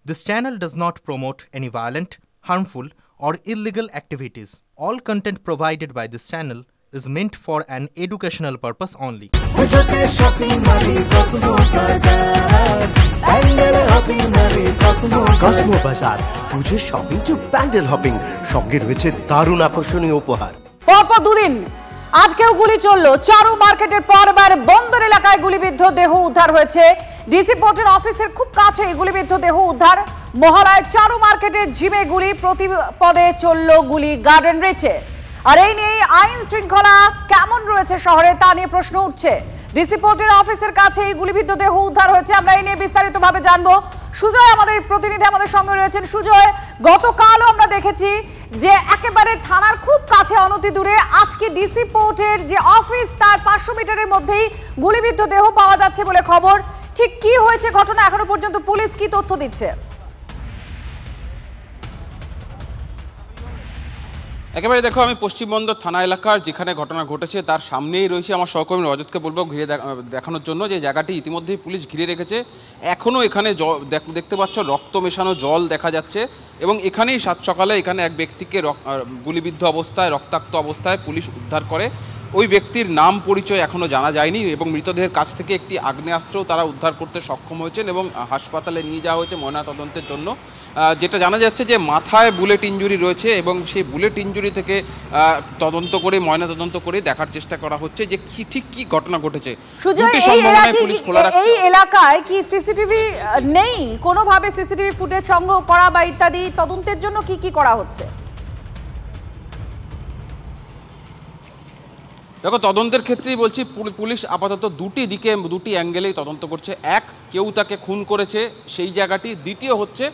This channel does not promote any violent, harmful, or illegal activities. All content provided by this channel is meant for an educational purpose only. Cosmo বাজার পুজোর shopping two pandal hopping সঙ্গে রয়েছে দারুণ আকর্ষণীয় উপহার। পরপর দুদিন আজকেও গুলি চলল। চারু মার্কেটের পরবার বন্দর এলাকায় গুলিবিদ্ধ দেহ উদ্ধার হয়েছে। ডিসি পোর্টের অফিসের খুব কাছে গুলিবিদ্ধ দেহ উদ্ধার। মহালয়ায় চারু মার্কেটের জিমে গুলি, প্রতিপদে চলল গুলি গার্ডেন রিচে। আর এই নিয়ে আইন শৃঙ্খলা কেমন রয়েছে শহরে তা নিয়ে প্রশ্ন উঠছে। ডিসি পোর্টের অফিসের কাছে এই গুলিবিদ্ধ দেহ উদ্ধার হয়েছে। আমরা এই নিয়ে বিস্তারিতভাবে জানবো। সুজয় আমাদের প্রতিনিধি আমাদের সঙ্গে রয়েছেন। সুজয়, গতকালও আমরা দেখেছি যে একেবারে থানার খুব কাছে অনতি দূরে আজকে ডিসি পোর্টের যে অফিস তার 500 মিটারের মধ্যেই গুলিবিদ্ধ দেহ পাওয়া যাচ্ছে বলে খবর। ঠিক কি হয়েছে ঘটনা, এখনো পর্যন্ত পুলিশ কি তথ্য দিচ্ছে? একেবারে দেখো, আমি পশ্চিমবন্দর থানা এলাকার যেখানে ঘটনা ঘটেছে তার সামনেই রয়েছে। আমার সহকর্মী রজতকে বলবো ঘিরে দেখানোর জন্য যে জায়গাটি ইতিমধ্যেই পুলিশ ঘিরে রেখেছে। এখনও এখানে দেখতে পাচ্ছ রক্ত মেশানো জল দেখা যাচ্ছে এবং এখানেই সাত সকালে এখানে এক ব্যক্তিকে গুলিবিদ্ধ অবস্থায়, রক্তাক্ত অবস্থায় পুলিশ উদ্ধার করে। ওই ব্যক্তির নাম পরিচয় এখনও জানা যায়নি এবং মৃতদেহের কাছ থেকে একটি আগ্নেয়াস্ত্রও তারা উদ্ধার করতে সক্ষম হয়েছেন এবং হাসপাতালে নিয়ে যাওয়া হয়েছে ময়নাতদন্তের জন্য। যেটা জানা যাচ্ছে যে মাথায় বুলেট ইঞ্জুরি রয়েছে এবং সেই বুলেট ইঞ্জুরি থেকে তদন্ত করে, ময়নাতদন্ত করে দেখার চেষ্টা করা হচ্ছে যে ঠিক কি ঘটনা ঘটেছে। এই এলাকায় কি সিসিটিভি নেই? কোনোভাবে সিসিটিভি ফুটেজ সংগ্রহ করা বা ইত্যাদি তদন্তের জন্য কি কি করা হচ্ছে? দেখো, তদন্তের ক্ষেত্রেই বলছি, পুলিশ আপাতত দুটি অ্যাঙ্গেলেই তদন্ত করছে। এক, কেউ তাকে খুন করেছে সেই জায়গাটি। দ্বিতীয় হচ্ছে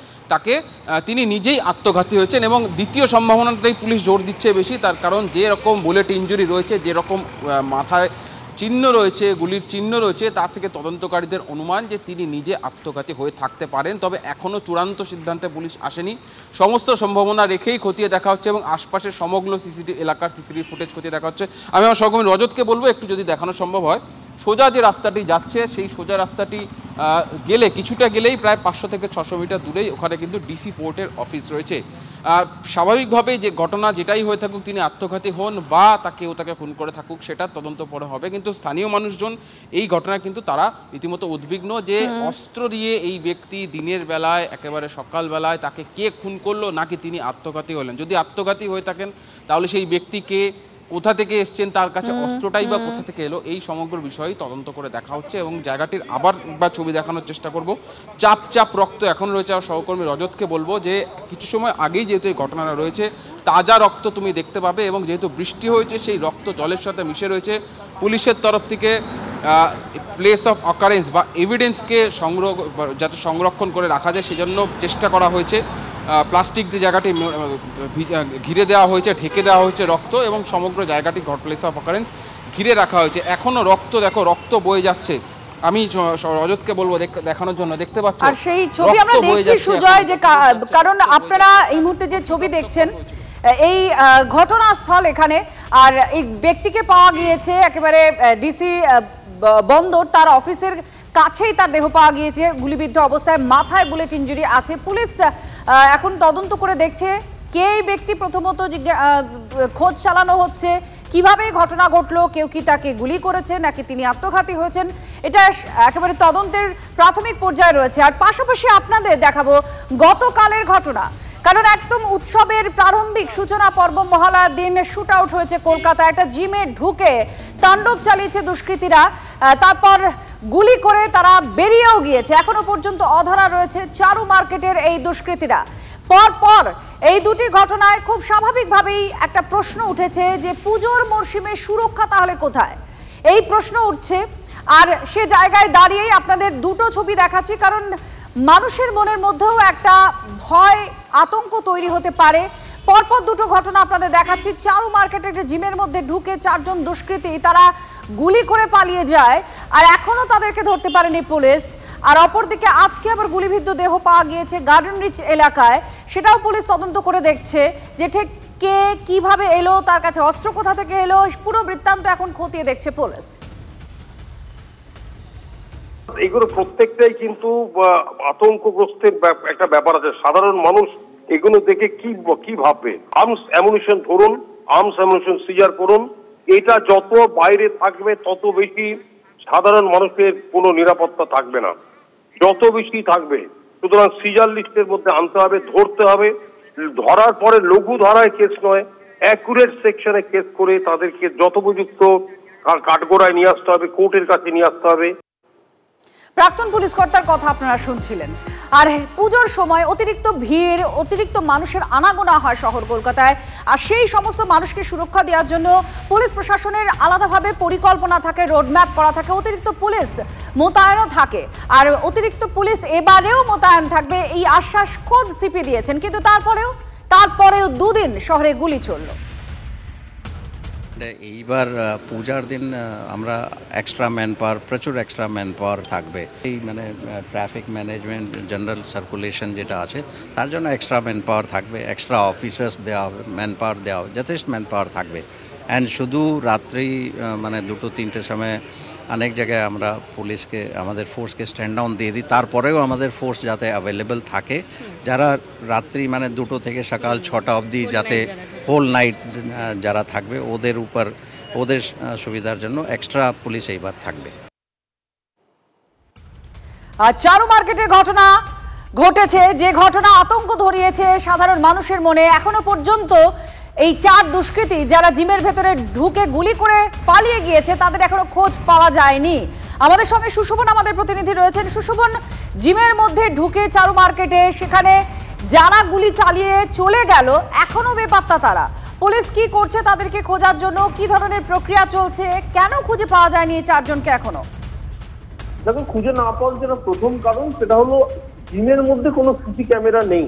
তিনি নিজেই আত্মঘাতী হয়েছেন এবং দ্বিতীয় সম্ভাবনাটাই পুলিশ জোর দিচ্ছে বেশি। তার কারণ যেরকম বুলেট ইঞ্জুরি রয়েছে, যেরকম মাথায় চিহ্ন রয়েছে, গুলির চিহ্ন রয়েছে, তা থেকে তদন্তকারীদের অনুমান যে তিনি নিজে আত্মঘাতী হয়ে থাকতে পারেন। তবে এখনও চূড়ান্ত সিদ্ধান্তে পুলিশ আসেনি। সমস্ত সম্ভাবনা রেখেই খতিয়ে দেখা হচ্ছে এবং আশপাশের সমগ্র এলাকার সিসিটিভি ফুটেজ খতিয়ে দেখা হচ্ছে। আমি আমার সহকর্মী রজতকে বলবো একটু যদি দেখানো সম্ভব হয়। সোজা যে রাস্তাটি যাচ্ছে সেই সোজা রাস্তাটি গেলে কিছুটা গেলেই প্রায় 500 থেকে 600 মিটার দূরেই ওখানে কিন্তু ডিসি পোর্টের অফিস রয়েছে। স্বাভাবিকভাবে যে ঘটনা যেটাই হয়ে থাকুক, তিনি আত্মঘাতী হন বা তাকে খুন করে থাকুক, সেটা তদন্ত পরে হবে। কিন্তু স্থানীয় মানুষজন এই ঘটনায় কিন্তু তারা রীতিমতো উদ্বিগ্ন যে অস্ত্র দিয়ে এই ব্যক্তি দিনের বেলায়, একেবারে সকালবেলায় তাকে কে খুন করলো, নাকি তিনি আত্মঘাতী হলেন। যদি আত্মঘাতী হয়ে থাকেন তাহলে সেই ব্যক্তিকে কোথা থেকে এসছেন, তার কাছে অস্ত্রটাই বা কোথা থেকে এলো, এই সমগ্র বিষয়ে তদন্ত করে দেখা হচ্ছে এবং জায়গাটির আবার ছবি দেখানোর চেষ্টা করব। চাপ রক্ত এখন রয়েছে। আর সহকর্মী রজতকে বলবো যে কিছু সময় আগেই যেহেতু এই ঘটনাটা রয়েছে, তাজা রক্ত তুমি দেখতে পাবে এবং যেহেতু বৃষ্টি হয়েছে সেই রক্ত জলের সাথে মিশে রয়েছে। পুলিশের তরফ থেকে প্লেস অফ অকারেন্স বা এভিডেন্সকে যাতে সংরক্ষণ করে রাখা যায় সেজন্য চেষ্টা করা হয়েছে। প্লাস্টিক দিয়ে জায়গাটি ঘিরে দেওয়া হয়েছে, ঢেকে দেওয়া হয়েছে রক্ত এবং সমগ্র জায়গাটি প্লেস অফ অকারেন্স ঘিরে রাখা হয়েছে। এখনও রক্ত বয়ে যাচ্ছে। আমি রজতকে বলবো দেখানোর জন্য, দেখতে পাচ্ছ আর সেই ছবি আমরা দেখছি সুজয়, যে কারণ আপনারা এই মুহূর্তে যে ছবি দেখছেন এই ঘটনাস্থল এখানে, আর এই ব্যক্তিকে পাওয়া গিয়েছে একেবারে ডিসি বন্দর তার অফিসের কাছেই তার দেহ পাওয়া গিয়েছে গুলিবিদ্ধ অবস্থায়, মাথায় বুলেট ইঞ্জুরি আছে। পুলিশ এখন তদন্ত করে দেখছে কে এই ব্যক্তি, প্রথমত খোঁজ চালানো হচ্ছে কিভাবে ঘটনা ঘটলো, কেউ কি তাকে গুলি করেছে নাকি তিনি আত্মঘাতী হয়েছেন, এটা একেবারে তদন্তের প্রাথমিক পর্যায়ে রয়েছে। আর পাশাপাশি আপনাদের দেখাবো গতকালের ঘটনা, কারণ একদম উৎসবের প্রারম্ভিক সূচনা পর্ব মহালয়ার দিন শুট আউট হয়েছে কলকাতায়। একটা জিমে ঢুকে তাণ্ডব চালিয়েছে দুষ্কৃতীরা, তারপর গুলি করে তারা বেরিয়েও গিয়েছে। এখনো পর্যন্ত অধরা রয়েছে চারু মার্কেটের এই দুষ্কৃতীরা। পরপর এই দুটি ঘটনায় খুব স্বাভাবিকভাবেই একটা প্রশ্ন উঠেছে যে পুজোর মরশুমে সুরক্ষা তাহলে কোথায়, এই প্রশ্ন উঠছে। আর সে জায়গায় দাঁড়িয়েই আপনাদের দুটো ছবি দেখাচ্ছি, কারণ মানুষের মনের মধ্যেও একটা ভয়, আতঙ্ক তৈরি হতে পারে। পরপর দুটো ঘটনা আপনাদের দেখাচ্ছি। চারু মার্কেটের জিমের মধ্যে ঢুকে 4 জন দুষ্কৃতী তারা গুলি করে পালিয়ে যায় আর এখনো তাদেরকে ধরতে পারেনি পুলিশ। আর অপরদিকে আজকে আবার গুলিবিদ্ধ দেহ পাওয়া গিয়েছে গার্ডেন রিচ এলাকায়, সেটাও পুলিশ তদন্ত করে দেখছে যে ঠিক কে কিভাবে এলো, তার কাছে অস্ত্র কোথা থেকে এলো, পুরো বৃত্তান্ত এখন খতিয়ে দেখছে পুলিশ। এগুলো প্রত্যেকটাই কিন্তু আতঙ্কগ্রস্তের একটা ব্যাপার আছে। সাধারণ মানুষ এগুলো দেখে কি ভাববে? আর্মস অ্যামুনিশন ধরুন, আর্মস অ্যামুনিশন সিজার করুন, এটা যত বাইরে থাকবে তত বেশি সাধারণ মানুষের কোনো নিরাপত্তা থাকবে না, যত বেশি থাকবে। সুতরাং সিজার লিস্টের মধ্যে আনতে হবে, ধরতে হবে, ধরার পরে লঘু ধারায় কেস নয়, অ্যাকুরেট সেকশনে কেস করে তাদেরকে যথোপযুক্ত কাঠগড়ায় নিয়ে আসতে হবে, কোর্টের কাছে নিয়ে আসতে হবে। প্রাক্তন পুলিশ কর্তার কথা আপনারা শুনছিলেন। আর পুজোর সময় অতিরিক্ত ভিড়, অতিরিক্ত মানুষের আনাগোনা হয় শহর কলকাতায়, আর সেই সমস্ত মানুষকে সুরক্ষা দেওয়ার জন্য পুলিশ প্রশাসনের আলাদাভাবে পরিকল্পনা থাকে, রোডম্যাপ করা থাকে, অতিরিক্ত পুলিশ মোতায়েনও থাকে। আর অতিরিক্ত পুলিশ এবারেও মোতায়েন থাকবে এই আশ্বাস খোদ সিপি দিয়েছেন, কিন্তু তারপরেও দুদিন শহরে গুলি চলল। এইবার পূজার দিন আমরা এক্সট্রা ম্যান পাওয়ার, প্রচুর এক্সট্রা ম্যান পাওয়ার থাকবে। এই মানে ট্রাফিক ম্যানেজমেন্ট, জেনারেল সার্কুলেশন যেটা আছে তার জন্য এক্সট্রা ম্যান পাওয়ার থাকবে, এক্সট্রা অফিসার্স দেওয়া হবে, ম্যান পাওয়ার দেওয়া হবে, যথেষ্ট ম্যান পাওয়ার থাকবে। অ্যান্ড শুধু রাত্রি মানে 2-3টের সময় অনেক জায়গায় আমরা পুলিশকে, আমাদের ফোর্সকে স্ট্যান্ড ডাউন দিয়ে দিই, তারপরেও আমাদের ফোর্স যাতে অ্যাভেলেবেল থাকে, যারা রাত্রি মানে 2টো থেকে সকাল 6টা অবধি যাতে হোল নাইট যারা থাকবে ওদের সুবিধার জন্য এক্সট্রা পুলিশ এইবার থাকবে। চারু মার্কেটের ঘটনা ঘটেছে, যে ঘটনা আতঙ্ক ধরিয়েছে সাধারণ মানুষের মনে। এখনো পর্যন্ত এই 4 দুষ্কৃতী যারা জিমের ভেতরে ঢুকে গুলি করে পালিয়ে গিয়েছে তাদের এখনো খোঁজ পাওয়া যায়নি। আমাদের সঙ্গে সুশোভন আমাদের প্রতিনিধি রয়েছেন। সুশোভন, জিমের মধ্যে ঢুকে চারু মার্কেটে সেখানে যারা গুলি চালিয়ে চলে গেল এখনো বেপাত্তা তারা, পুলিশ কি করছে তাদেরকে খোঁজার জন্য? কি ধরনের প্রক্রিয়া চলছে? কেন খুঁজে পাওয়া যায়নি এই 4 জনকে এখনো? দেখো, খুঁজে না পাওয়ার যেটা প্রথম কারণ সেটা হলো জিমের মধ্যে কোনো সিসি ক্যামেরা নেই,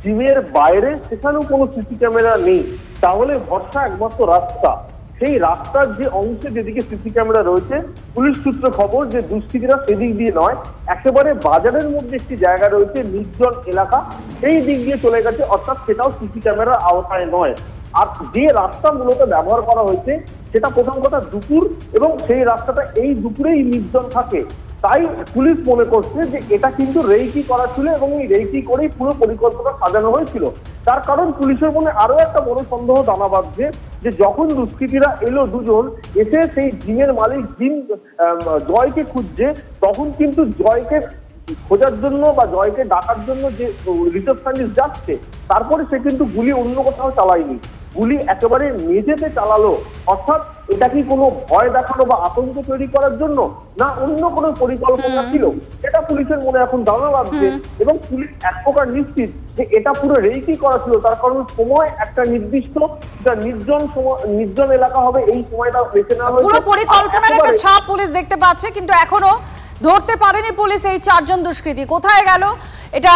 জিমের বাইরে সেখানেও কোনো সিসি ক্যামেরা নেই। তাহলে ভরসা একমাত্র রাস্তা, সেই রাস্তার যে অংশে যেদিকে সিসি ক্যামেরা রয়েছে, পুলিশ সূত্র খবর যে দুষ্কৃতীরা সেদিক দিয়ে নয়, একেবারে বাজারের মধ্যে একটি জায়গা রয়েছে, নির্জন এলাকা, সেই দিক দিয়ে চলে গেছে, অর্থাৎ সেটাও সিসি ক্যামেরার আওতায় নয়। আর যে রাস্তা মূলত ব্যবহার করা হয়েছে সেটা প্রথম কথা দুপুর, এবং সেই রাস্তাটা এই দুপুরেই নির্জন থাকে। তাই পুলিশ মনে করছে যে এটা কিন্তু রেইকি করা ছিল, এবং এই রেইকি করেই পুরো পরিকল্পনা সাজানো হয়েছিল। তার কারণ পুলিশের মনে আরো একটা বড় সন্দেহ দানা বাঁধছে যে যখন দুষ্কৃতীরা এলো দুজন, এসে সেই জিমের মালিক জিম জয়কে খুঁজছে, তখন কিন্তু জয়কে খোঁজার জন্য বা জয়কে ডাকার জন্য যে রিসেপশনিস্ট যাচ্ছে, তারপরে সে কিন্তু গুলি অন্য কোথাও চালায়নি, গুলি একেবারে মেঝেতে চালালো। অর্থাৎ এটা কি কোনো ভয় দেখানো বা আতঙ্ক তৈরি করার জন্য, না অন্য কোনো পরিকল্পনা ছিল, এটা পুলিশের মনে এখন ধারণা লাগছে। এবং পুলিশ এক প্রকার নিশ্চিত যে এটা পুরো রেইকি করা ছিল, তার কারণ সময় একটা নির্দিষ্ট নির্জন এলাকা হবে, এই সময়টা বেছে নেওয়া হয়েছে। পুরো পরিকল্পনার একটা ছাপ পুলিশ দেখতে পাচ্ছে, কিন্তু এখনো ধরতে পারেনি পুলিশ এই 4 জন দুষ্কৃতী কোথায় গেল। এটা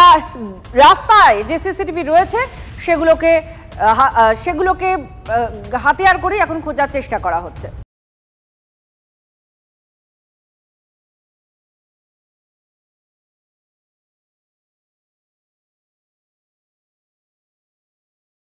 রাস্তায় যে সিসিটিভি রয়েছে সেগুলোকে হাতিয়ার করে এখন খোঁজার চেষ্টা করা হচ্ছে।